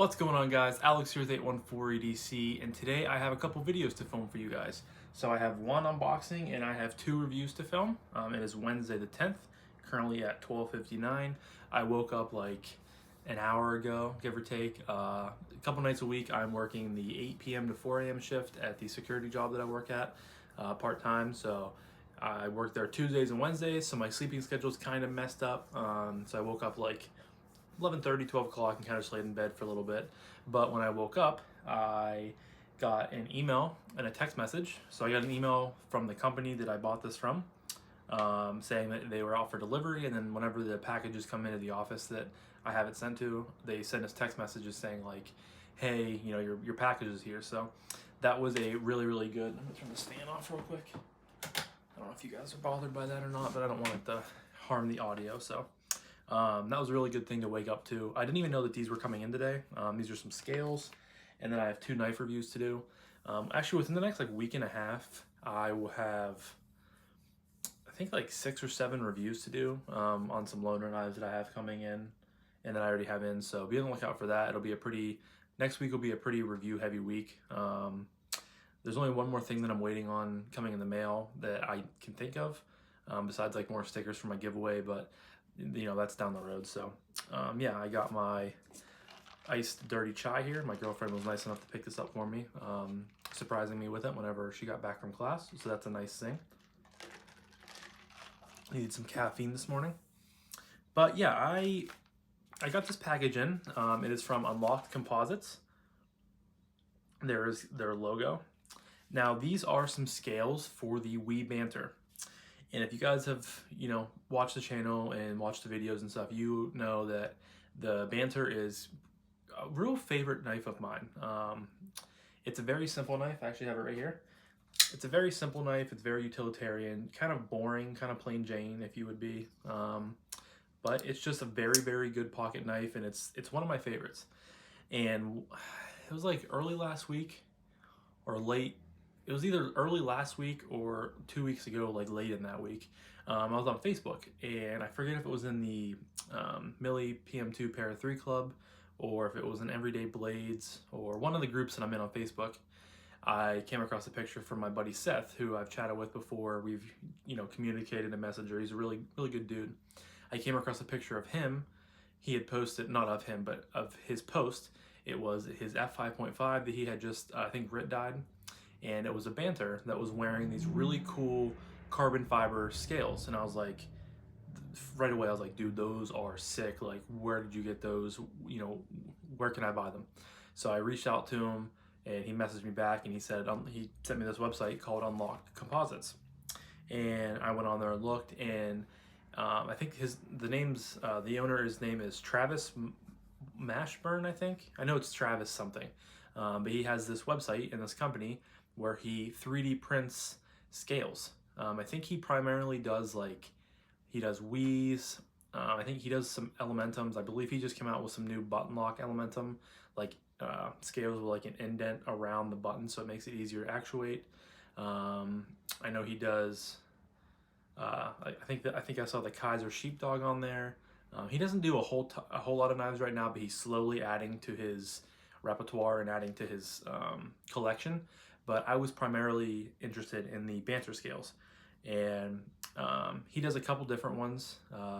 What's going on, guys? Alex here with 814EDC, and today I have a couple videos to film for you guys. So I have one unboxing and I have two reviews to film. It is Wednesday the 10th, currently at 12:59. I woke up like an hour ago, give or take. A couple nights a week I'm working the 8 p.m. to 4 a.m. shift at the security job that I work at part-time. So I work there Tuesdays and Wednesdays, so my sleeping schedule is kind of messed up. So I woke up like 11:30, 12 o'clock and kind of just laid in bed for a little bit. But when I woke up, I got an email and a text message. So I got an email from the company that I bought this from, saying that they were out for delivery, and then whenever the packages come into the office that I have it sent to, they send us text messages saying like, hey, you know, your package is here. So that was a really good, let me turn the stand off real quick. I don't know if you guys are bothered by that or not, but I don't want it to harm the audio. So that was a really good thing to wake up to. I didn't even know that these were coming in today. These are some scales, and then I have two knife reviews to do. Actually, within the next like week and a half, I will have, I think, like 6 or 7 reviews to do on some loaner knives that I have coming in, and that I already have in. So be on the lookout for that. It'll be a pretty, next week will be a pretty review heavy week. There's only one more thing that I'm waiting on coming in the mail that I can think of, besides like more stickers for my giveaway, but you know, that's down the road. So yeah, I got my iced dirty chai here. My girlfriend was nice enough to pick this up for me, surprising me with it whenever she got back from class, so that's a nice thing. Needed some caffeine this morning. But yeah, I got this package in. It is from Unlocked Composites. There is their logo. Now these are some scales for the WE Banter. And if you guys have, you know, watched the channel and watched the videos and stuff, you know that the Banter is a real favorite knife of mine. It's a very simple knife. I actually have it right here. It's a very simple knife. It's very utilitarian, kind of boring, kind of plain Jane, if you would be. But it's just a very good pocket knife, and it's one of my favorites. And it was like early last week or late. It was either early last week or 2 weeks ago, like late in that week. I was on Facebook, and I forget if it was in the Millie PM2 Para 3 Club, or if it was in Everyday Blades, or one of the groups that I'm in on Facebook. I came across a picture from my buddy Seth, who I've chatted with before. We've, you know, communicated in Messenger. He's a really good dude. I came across a picture of him. He had posted, not of him, but of his post. It was his F5.5 that he had just, I think, Rit died. And it was a Banter that was wearing these really cool carbon fiber scales. And I was like, right away, I was like, dude, those are sick. Like, where did you get those? You know, where can I buy them? So I reached out to him, and he messaged me back, and he said, he sent me this website called Unlocked Composites. And I went on there and looked, and I think the owner's name is Travis Mashburn, I think. I know it's Travis something. But he has this website and this company where he 3D prints scales. I think he primarily does he does WEs. I think he does some Elementums. I believe he just came out with some new button lock Elementum, scales with like an indent around the button, so it makes it easier to actuate. I know he does. I think I saw the Kaiser Sheepdog on there. He doesn't do a whole lot of knives right now, but he's slowly adding to his repertoire and adding to his collection. But I was primarily interested in the Banter scales, and he does a couple different ones.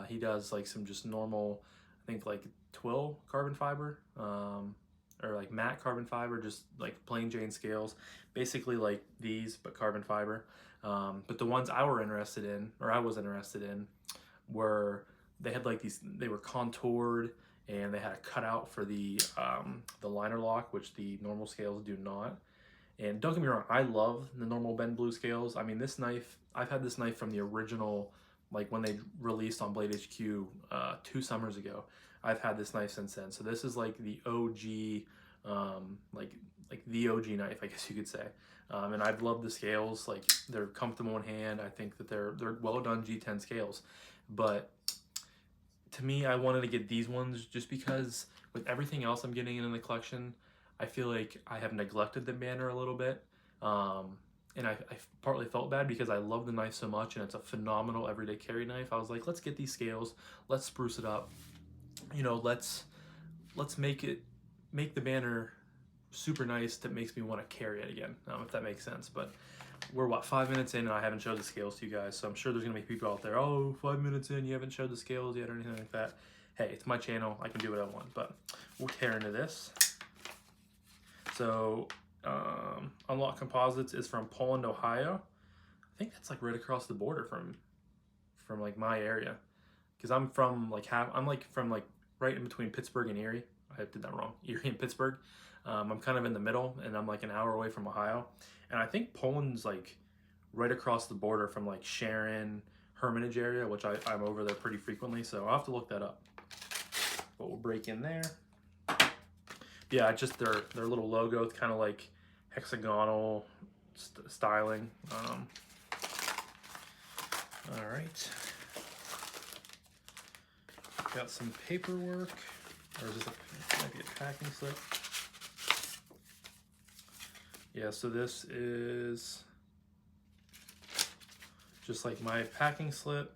He does like some just normal, I think like twill carbon fiber, or like matte carbon fiber, just like plain Jane scales, basically like these but carbon fiber. But the ones I was interested in were, they had like these, they were contoured, and they had a cutout for the liner lock, which the normal scales do not. And don't get me wrong, I love the normal bend blue scales. I mean, this knife, I've had this knife from the original, like when they released on Blade HQ 2 summers ago. I've had this knife since then. So this is like the OG, like the OG knife, I guess you could say. And I've loved the scales. Like, they're comfortable in hand. I think that they're well done G10 scales. But to me, I wanted to get these ones just because with everything else I'm getting in the collection, I feel like I have neglected the Banter a little bit. And I partly felt bad because I love the knife so much, and it's a phenomenal everyday carry knife. I was like, let's get these scales, let's spruce it up. You know, let's make it make the banner super nice that makes me want to carry it again, if that makes sense. But we're what, 5 minutes in and I haven't showed the scales to you guys, so I'm sure there's gonna be people out there, oh, 5 minutes in, you haven't showed the scales yet or anything like that. Hey, it's my channel, I can do what I want, but we'll tear into this. So Unlocked Composites is from Poland, Ohio. I think that's like right across the border from like my area, because I'm from like from like right in between Pittsburgh and Erie. I did that wrong, Erie and Pittsburgh. I'm kind of in the middle, and I'm like an hour away from Ohio. And I think Poland's like right across the border from like Sharon, Hermitage area, which I'm over there pretty frequently, so I'll have to look that up. But we'll break in there. Yeah, just their little logo. It's kind of like hexagonal styling. All right. Got some paperwork, or is this might be a packing slip? Yeah, so this is just like my packing slip.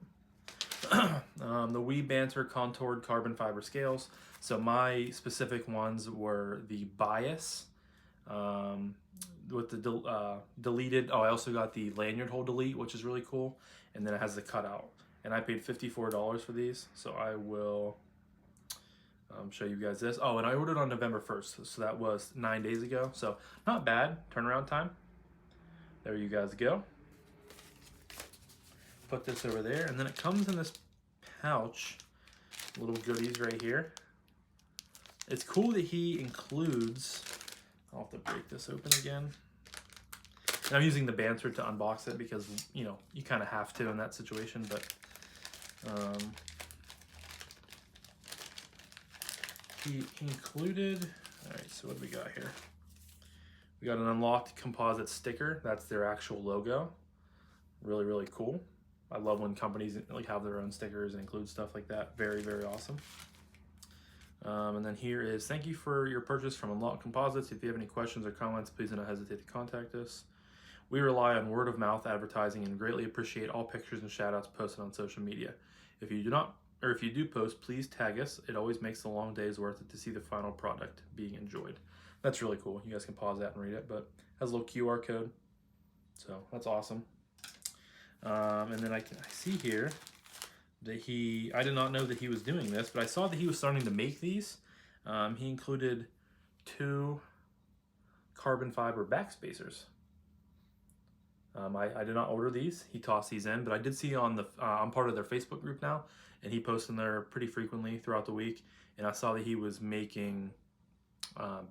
The WE Banter contoured carbon fiber scales. So my specific ones were the bias with the deleted. Oh, I also got the lanyard hole delete, which is really cool. And then it has the cutout. And I paid $54 for these. So I will show you guys this. Oh, and I ordered on November 1st. So that was 9 days ago. So not bad turnaround time. There you guys go. Put this over there. And then it comes in this pouch. Little goodies right here. It's cool that he includes, I'll have to break this open again. And I'm using the Banter to unbox it because, you know, you kind of have to in that situation, but he included, all right, so what do we got here? We got an Unlocked Composite sticker. That's their actual logo. Really, really cool. I love when companies like have their own stickers and include stuff like that. Very, very awesome. And then here is, thank you for your purchase from Unlocked Composites. If you have any questions or comments, please do not hesitate to contact us. We rely on word of mouth advertising and greatly appreciate all pictures and shout outs posted on social media. If you do post, please tag us. It always makes the long days worth it to see the final product being enjoyed. That's really cool. You guys can pause that and read it, but it has a little QR code. So that's awesome. And then I see here that I did not know that he was doing this, but I saw that he was starting to make these. He included 2 carbon fiber backspacers. I did not order these. He tossed these in, but I did see on I'm part of their Facebook group now, and he posts in there pretty frequently throughout the week, and I saw that he was making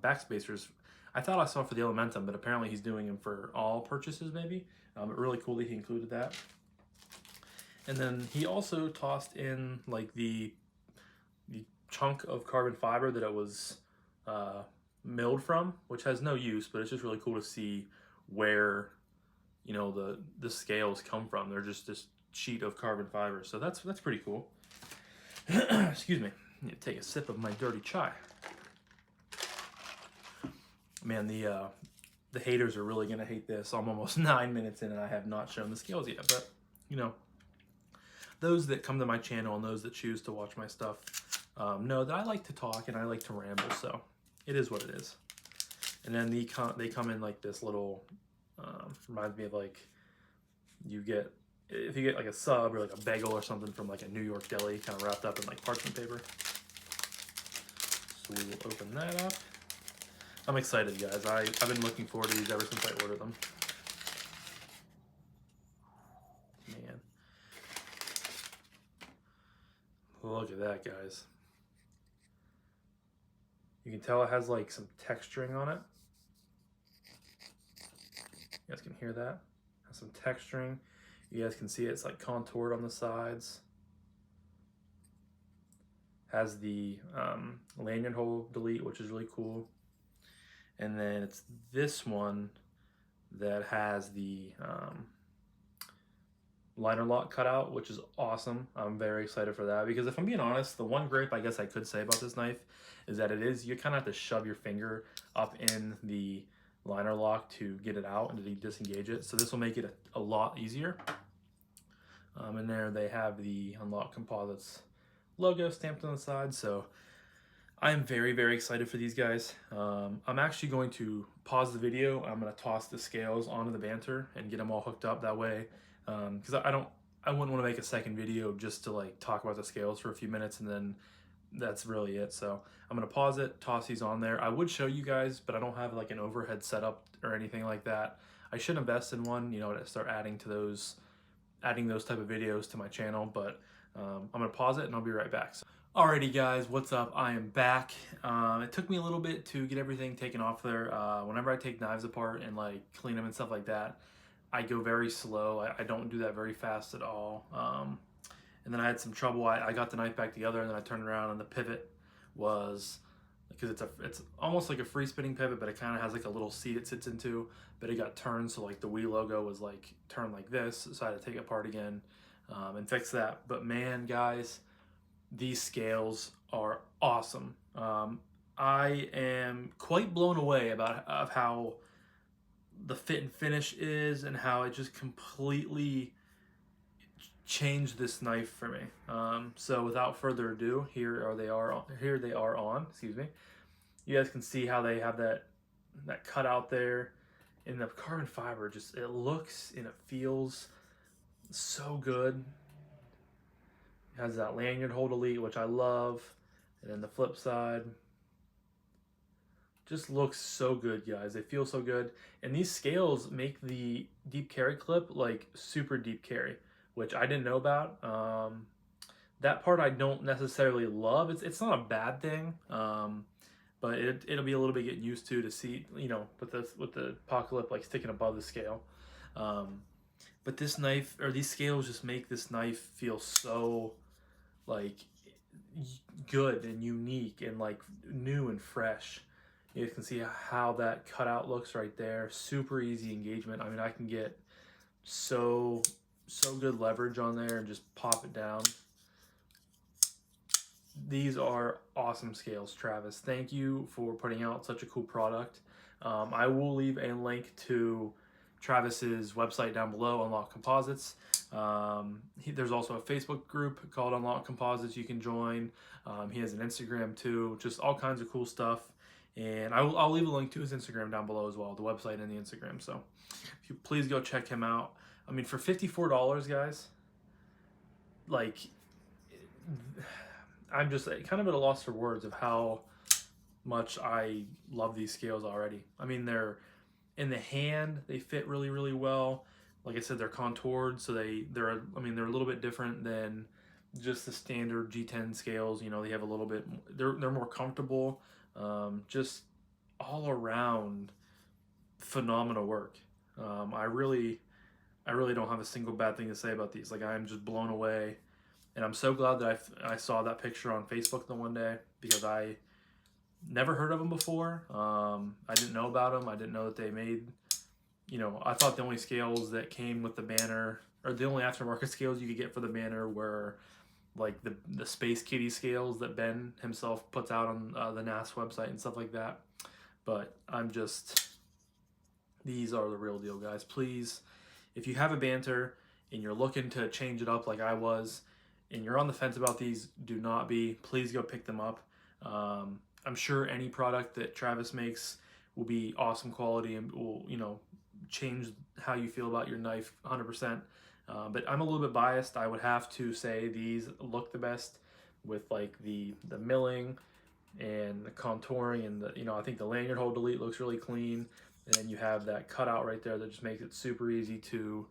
backspacers. I thought I saw for the Elementum, but apparently he's doing them for all purchases maybe. But really cool that he included that. And then he also tossed in like the chunk of carbon fiber that it was milled from, which has no use, but it's just really cool to see where, you know, the scales come from. They're just this sheet of carbon fiber. So that's pretty cool. Excuse me. I need to take a sip of my dirty chai. Man, the haters are really gonna hate this. I'm almost 9 minutes in and I have not shown the scales yet, but you know, those that come to my channel and those that choose to watch my stuff know that I like to talk and I like to ramble, so it is what it is. And then they come in like this little, reminds me of like, if you get like a sub or like a bagel or something from like a New York deli, kind of wrapped up in like parchment paper. So we will open that up. I'm excited, guys. I've been looking forward to these ever since I ordered them. Man. Look at that, guys. You can tell it has like some texturing on it. You guys can hear that. It has some texturing. You guys can see it's like contoured on the sides. Has the lanyard hole delete, which is really cool. And then it's this one that has the liner lock cutout, which is awesome. I'm very excited for that because if I'm being honest, the one gripe I guess I could say about this knife is that you kind of have to shove your finger up in the liner lock to get it out and to disengage it. So this will make it a lot easier. And there they have the Unlocked Composites logo stamped on the side. So I am very excited for these guys. I'm actually going to pause the video. I'm going to toss the scales onto the Banter and get them all hooked up that way. Because I wouldn't want to make a second video just to like talk about the scales for a few minutes and then that's really it. So I'm going to pause it, toss these on there. I would show you guys, but I don't have like an overhead setup or anything like that. I should invest in one, you know, to start adding those type of videos to my channel, but I'm going to pause it and I'll be right back. Alrighty guys, what's up? I am back. It took me a little bit to get everything taken off there. Whenever I take knives apart and like clean them and stuff like that, I go very slow. I don't do that very fast at all. And then I had some trouble. I got the knife back together and then I turned around and the pivot was, because it's almost like a free spinning pivot, but it kind of has like a little seat it sits into, but it got turned so like the WE logo was like turned like this, so I had to take it apart again and fix that. But man, guys, these scales are awesome. I am quite blown away of how the fit and finish is and how it just completely changed this knife for me. So without further ado, here they are on, excuse me. You guys can see how they have that cut out there, and the carbon fiber just, it looks and it feels so good. It has that lanyard hold elite, which I love. And then the flip side just looks so good, guys. They feel so good. And these scales make the deep carry clip like super deep carry, which I didn't know about. That part I don't necessarily love. It's not a bad thing, but it'll be a little bit getting used to see, you know, with the pocket lip like sticking above the scale. But this knife, or these scales, just make this knife feel so like good and unique and like new and fresh. You can see how that cutout looks right there. Super easy engagement. I mean, I can get so good leverage on there and just pop it down. These are awesome scales, Travis. Thank you for putting out such a cool product. I will leave a link to Travis's website down below, Unlocked Composites. There's also a Facebook group called Unlocked Composites you can join. He has an Instagram too, just all kinds of cool stuff. And I'll leave a link to his Instagram down below as well, the website and the Instagram. So if you please go check him out. I mean, for $54, guys, like, I'm just kind of at a loss for words of how much I love these scales already. I mean, they're in the hand, they fit really well. Like I said, they're contoured, so they're a little bit different than just the standard G10 scales. You know, they have a little bit, they're more comfortable. Just all around phenomenal work. I really don't have a single bad thing to say about these. Like, I'm just blown away, and I'm so glad that I saw that picture on Facebook the one day, because I never heard of them before. I didn't know about them. I didn't know that they made, you know, I thought the only scales that came with the Banter, or the only aftermarket scales you could get for the Banter, were like the Space Kitty scales that Ben himself puts out on the NAS website and stuff like that. But these are the real deal, guys. Please, if you have a Banter and you're looking to change it up like I was, and you're on the fence about these, do not be. Please go pick them up. I'm sure any product that Travis makes will be awesome quality and will, you know, change how you feel about your knife 100%. But I'm a little bit biased. I would have to say these look the best, with like the milling and the contouring, and the, you know, I think the lanyard hold delete looks really clean, and then you have that cutout right there that just makes it super easy to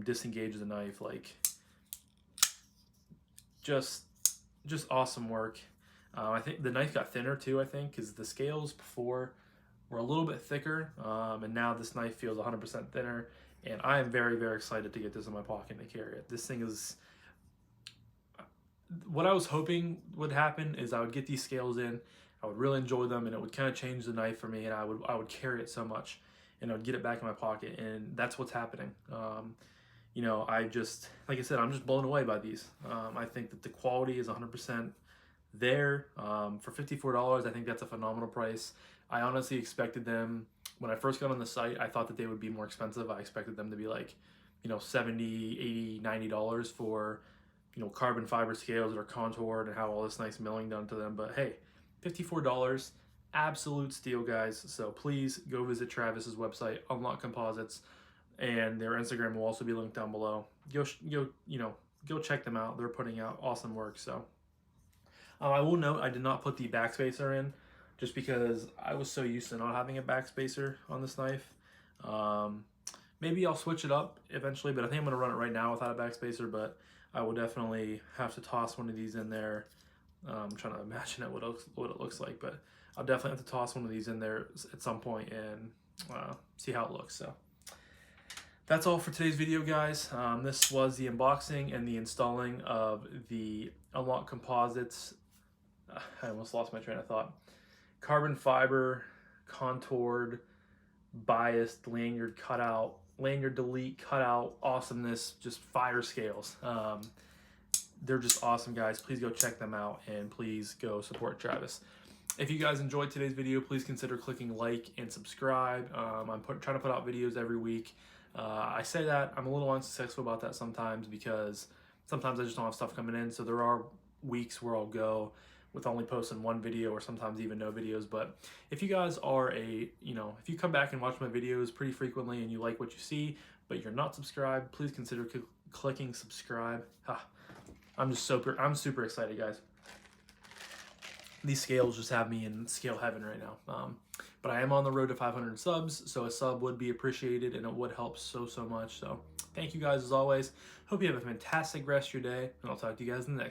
disengage the knife. Like, just awesome work. I think the knife got thinner too, I think, because the scales before were a little bit thicker, and now this knife feels 100% thinner, and I am very excited to get this in my pocket and to carry it. This thing is, what I was hoping would happen is I would get these scales in, I would really enjoy them, and it would kind of change the knife for me, and I would carry it so much, and I would get it back in my pocket, and that's what's happening. You know, like I said, I'm just blown away by these. I think that the quality is 100% there. For $54, I think that's a phenomenal price. I honestly expected them, when I first got on the site, I thought that they would be more expensive. I expected them to be like, you know, $70, $80, $90 for, you know, carbon fiber scales that are contoured and have all this nice milling done to them. But hey, $54. Absolute steal, guys. So please go visit Travis's website, Unlocked Composites, and their Instagram will also be linked down below. Go check them out. They're putting out awesome work. So I will note I did not put the backspacer in, just because I was so used to not having a backspacer on this knife. Maybe I'll switch it up eventually, but I think I'm going to run it right now without a backspacer, but I will definitely have to toss one of these in there. I'm trying to imagine what it looks like, but I'll definitely have to toss one of these in there at some point and see how it looks. So that's all for today's video, guys. This was the unboxing and the installing of the Unlocked Composites. I almost lost my train of thought. Carbon fiber, contoured, biased, lanyard cutout, lanyard delete cutout, awesomeness, just fire scales. They're just awesome, guys. Please go check them out, and please go support Travis. If you guys enjoyed today's video, please consider clicking like and subscribe. I'm trying to put out videos every week. I say that, I'm a little unsuccessful about that sometimes, because sometimes I just don't have stuff coming in. So there are weeks where I'll go with only posting one video, or sometimes even no videos. But if you guys are if you come back and watch my videos pretty frequently and you like what you see, but you're not subscribed, please consider clicking subscribe. I'm super excited, guys. These scales just have me in scale heaven right now. But I am on the road to 500 subs, so a sub would be appreciated, and it would help so much. So thank you guys as always. Hope you have a fantastic rest of your day, and I'll talk to you guys in the next one.